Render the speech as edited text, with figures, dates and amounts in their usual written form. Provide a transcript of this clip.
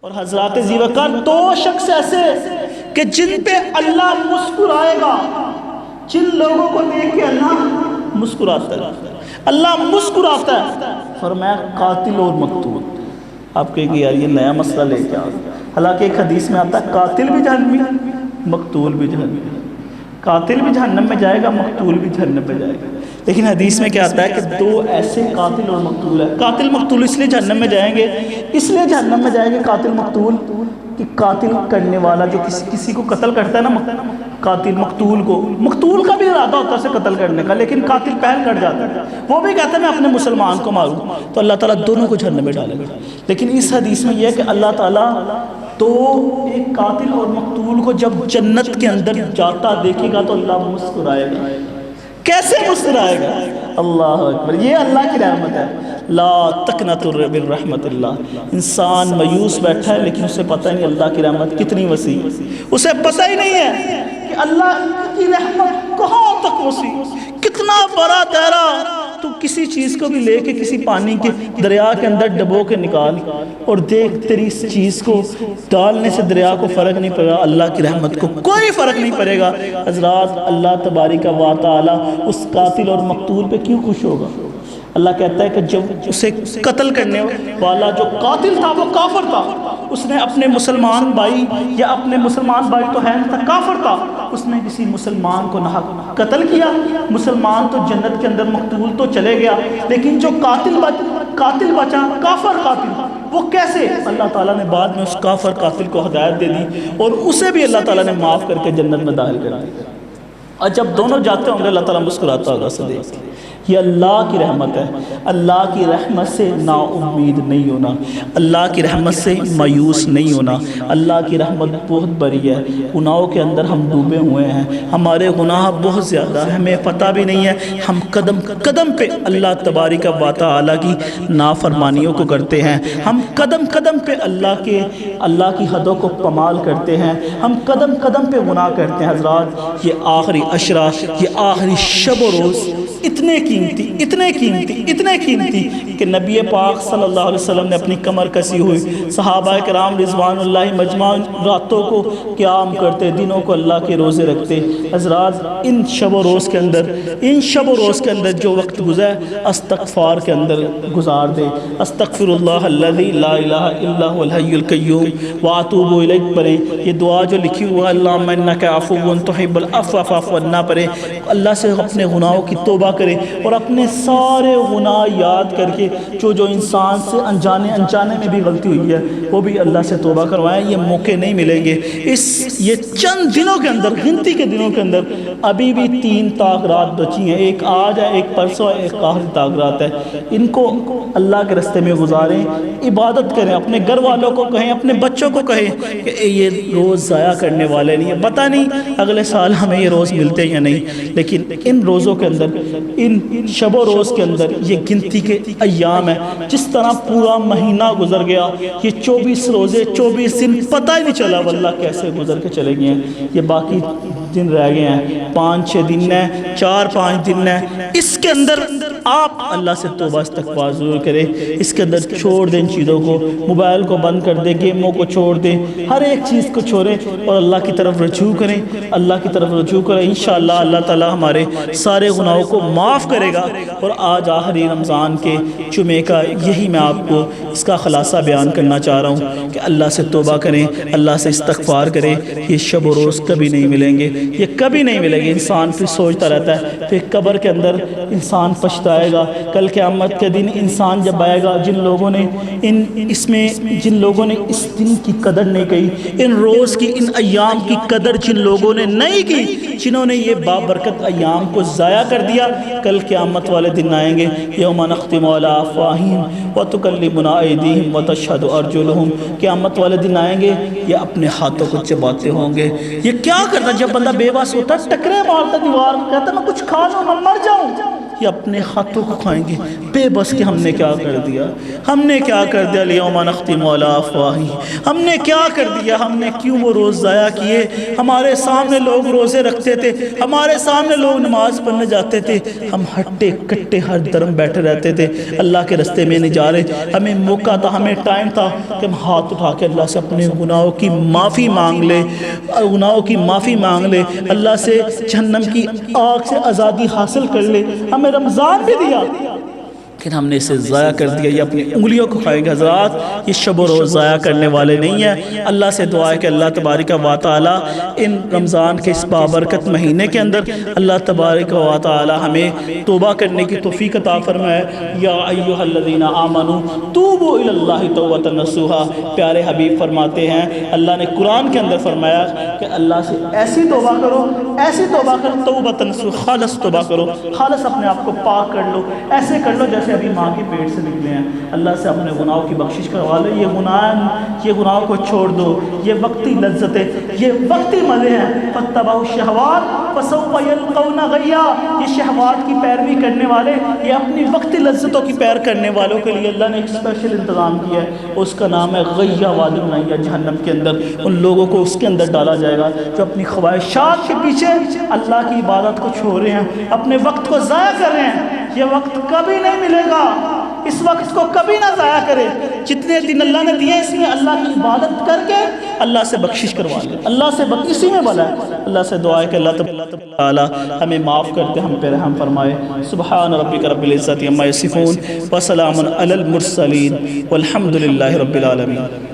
اور حضرات ذیوقار دو شخص ایسے کہ جن پہ اللہ مسکرائے گا، جن لوگوں کو دیکھ کے اللہ مسکراتا ہے، اللہ مسکراتا ہے۔ فرمایا قاتل اور مقتول۔ آپ کہیں گے یار یہ نیا مسئلہ لے کے آ گیا، حالانکہ ایک حدیث میں آتا ہے قاتل بھی جہنمی مقتول بھی جہنمی، قاتل بھی جہنم میں جائے گا، مقتول بھی جہنم میں جائے گا۔ لیکن حدیث میں کیا آتا ہے کہ دو ایسے قاتل اور مقتول ہیں۔ قاتل مقتول اس لیے جہنم میں جائیں گے، اس لیے جہنم میں جائیں گے قاتل مقتول کہ قاتل کرنے والا جو کسی کو قتل کرتا ہے نا، قاتل مقتول کا بھی ارادہ ہوتا ہے اسے قتل کرنے کا، لیکن قاتل پہل کر جاتا ہے، وہ بھی کہتا ہے میں اپنے مسلمان کو ماروں، تو اللہ تعالیٰ دونوں کو جہنم میں ڈالے گا۔ لیکن اس حدیث میں یہ ہے کہ اللہ تعالیٰ تو ایک قاتل اور مقتول کو جب جنت کے اندر جاتا دیکھے گا تو اللہ مسکرائے گا۔ کیسے مسکرائے گا؟ اللہ اکبر، یہ اللہ کی رحمت ہے۔ لا تقنطوا من رحمت اللہ۔ انسان مایوس بیٹھا ہے لیکن اسے پتہ نہیں اللہ کی رحمت کتنی وسیع، اسے پتہ ہی نہیں ہے کہ اللہ کی رحمت کہاں تک وسیع، کتنا بڑا دائرہ۔ تو کسی چیز کو بھی لے کے کسی پانی کے دریا کے اندر ڈبو کے نکال اور دیکھ، تیری اس چیز کو ڈالنے سے دریا کو فرق نہیں پڑے گا، اللہ کی رحمت کو کوئی فرق نہیں پڑے گا۔ حضرات اللہ تبارک و تعالی اس قاتل اور مقتول پہ کیوں خوش ہوگا؟ اللہ کہتا ہے کہ جب اسے قتل کرنے والا جو قاتل تھا وہ کافر تھا، اس نے اپنے مسلمان بھائی یا اپنے مسلمان بھائی تو ہے تھا، کافر تھا، اس نے کسی مسلمان کو ناحق قتل کیا، مسلمان تو جنت کے اندر مقتول تو چلے گیا، لیکن جو قاتل بچا کافر قاتل، وہ کیسے؟ اللہ تعالیٰ نے بعد میں اس کافر قاتل کو ہدایت دے دی اور اسے بھی اللہ تعالیٰ نے معاف کر کے جنت میں داخل کر دیا۔ اور جب دونوں جاتے ہوں گے اللہ تعالیٰ مسکراتا ہوگا اسے دیکھ کے۔ یہ اللہ کی رحمت ہے۔ اللہ کی رحمت سے نا امید نہیں ہونا، اللہ کی رحمت سے مایوس نہیں ہونا۔ اللہ کی رحمت بہت بڑی ہے۔ گناہوں کے اندر ہم ڈوبے ہوئے ہیں، ہمارے گناہ بہت زیادہ ہیں، ہمیں پتہ بھی نہیں ہے، ہم قدم قدم پہ اللہ تبارک و تعالیٰ کی نافرمانیوں کو کرتے ہیں، ہم قدم قدم پہ اللہ کی حدوں کو پامال کرتے ہیں، ہم قدم قدم پہ گناہ کرتے ہیں۔ حضرات یہ آخری عشرہ، یہ آخری شب و روز اتنے قیمتی کہ نبی پاک صلی اللہ علیہ وسلم نے اپنی کمر کسی ہوئی، صحابہ کرام رضوان اللہ مجمعین راتوں کو قیام کرتے، دنوں کو اللہ کے روزے رکھتے۔ حضرات ان شب و روز کے اندر جو وقت گزرے استغفار کے اندر گزار دے۔ استغفر اللہ الذی لا الہ الا هو الحی القیوم واتوب الیہ پڑھیں۔ یہ دعا جو لکھی ہوا اللہم انک عفو تحب العفو فاعف عنا پڑھیں۔ اللہ سے اپنے گناہوں کی توبہ کریں اور اپنے سارے گناہ یاد کر کے جو انسان سے انجانے میں بھی غلطی ہوئی ہے وہ بھی اللہ سے توبہ کروائیں۔ یہ موقع نہیں ملیں گے یہ چند دنوں کے اندر، گنتی کے دنوں کے اندر۔ ابھی بھی 3 طاق رات بچی ہیں، ایک آج ہے، ایک پرسوں ہے، ایک آخری طاق رات ہے۔ ان کو اللہ کے راستے میں گزاریں، عبادت کریں، اپنے گھر والوں کو کہیں، اپنے بچوں کو کہیں کہ یہ روز ضائع کرنے والے نہیں ہیں۔ پتہ نہیں اگلے سال ہمیں یہ روز ملتے یا نہیں، لیکن ان روزوں کے اندر، ان شب و روز کے اندر یہ گنتی کے ایام ہیں۔ جس طرح پورا مہینہ گزر گیا، یہ 24 روزے 24 دن پتہ ہی نہیں چلا واللہ کیسے گزر کے چلے گئے ہیں۔ یہ باقی دن رہ گئے ہیں، 5-6 دن ہیں، 4-5 دن ہیں۔ اس کے اندر آپ اللہ سے توبہ استغفار ضرور کریں، اس کے اندر چھوڑ دیں چیزوں کو، موبائل کو بند کر دیں، گیموں کو چھوڑ دیں، ہر ایک چیز کو چھوڑیں اور اللہ کی طرف رجوع کریں، اللہ کی طرف رجوع کریں۔ انشاءاللہ اللہ تعالیٰ ہمارے سارے گناہوں کو معاف کرے گا۔ اور آج آخری رمضان کے جمعے کا یہی میں آپ کو اس کا خلاصہ بیان کرنا چاہ رہا ہوں کہ اللہ سے توبہ کریں، اللہ سے استغفار کریں۔ یہ شب و روز کبھی نہیں ملیں گے، یہ کبھی نہیں ملیں گے۔ انسان پھر سوچتا رہتا ہے، پھر قبر کے اندر انسان پچھتائے گا، کل قیامت کے دن انسان جب آئے گا، جن لوگوں نے اس دن کی قدر نہیں کی، ان روز کی، ان ایام کی قدر جن لوگوں نے نہیں کی، جنہوں نے یہ بابرکت ایام کو ضائع کر دیا، کل قیامت والے دن آئیں گے۔ یوم نختم علی افواہہم وتکلمنا ایدیہم وتشہد ارجلہم۔ قیامت والے دن آئیں گے، یہ اپنے ہاتھوں کو چباتے ہوں گے۔ یہ کیا کرتا؟ جب بندہ بے بس ہوتا ہے، ٹکرے مارتا دیوار، کہتا میں کچھ کھا لوں، میں مر جاؤں، یہ اپنے ہاتھوں کو کھائیں گے بے بس کہ ہم نے کیا کر دیا، ہم نے کیا کر دیا، الیوم نختم علی افواہہم، ہم نے کیا کر دیا، ہم نے کیوں وہ روز ضائع کیے، ہمارے سامنے لوگ روزے رکھتے تھے، ہمارے سامنے لوگ نماز پڑھنے جاتے تھے، ہم ہٹے کٹے ہر درم بیٹھے رہتے تھے، اللہ کے رستے میں نہیں جا رہے، ہمیں موقع تھا، ہمیں ٹائم تھا کہ ہم ہاتھ اٹھا کے اللہ سے اپنے گناہوں کی معافی مانگ لے، گناہوں کی معافی مانگ لے، اللہ سے جہنم کی آگ سے آزادی حاصل کر لے۔ ہمیں رمضان بھی دیا لیکن ہم نے اسے ضائع کر دیا، یہ اپنی انگلیوں کو کھائیں گے۔ حضرات یہ شب و روز ضائع کرنے والے نہیں ہیں۔ اللہ سے دعا ہے کہ اللہ تبارک و تعالی ان رمضان کے اس بابرکت مہینے کے اندر اللہ تبارک و تعالی ہمیں توبہ کرنے کی توفیق عطا فرمائے۔ یا ایھا الذین آمنوا توبوا الی اللہ توبۃ نصوحا، پیارے حبیب فرماتے ہیں، اللہ نے قرآن کے اندر فرمایا کہ اللہ سے ایسی توبہ کرو، ایسی توبہ کرو، توبۃ نصوحا، خالص توبہ کرو، خالص اپنے آپ کو پاک کر لو، ایسے کر لو جیسے ابھی ماں کے پیٹ سے نکلے ہیں۔ اللہ سے اپنے گناہوں کی بخشش کروا لے، یہ گناہوں کو چھوڑ دو، یہ وقتی لذتیں، یہ وقتی مزے ہیں۔ فاتبعوا الشہوات فسوف یلقون غیا، یہ شہوات کی پیروی کرنے والے، یہ اپنی وقتی لذتوں کی پیر کرنے والوں کے لیے اللہ نے ایک اسپیشل انتظام کیا ہے، اس کا نام ہے غیا وادی غیا، جہنم کے اندر ان لوگوں کو اس کے اندر ڈالا جائے گا جو اپنی خواہشات کے پیچھے اللہ کی عبادت کو چھوڑ رہے ہیں، اپنے وقت کو ضائع کر رہے ہیں۔ یہ وقت کبھی نہیں ملے گا، اس وقت کو کبھی نہ ضائع کرے۔ جتنے دن اللہ نے دیے اس میں اللہ کی عبادت کر کے اللہ سے بخشش کروا لے، اللہ سے اسی میں بھلا ہے۔ اللہ سے دعا ہے کہ اللہ تعالی ہمیں معاف کرتے، ہم پہ رحم فرمائے۔ سبحان ربک رب العزت عما یصفون وسلام علی المرسلین والحمد للہ رب العالمین۔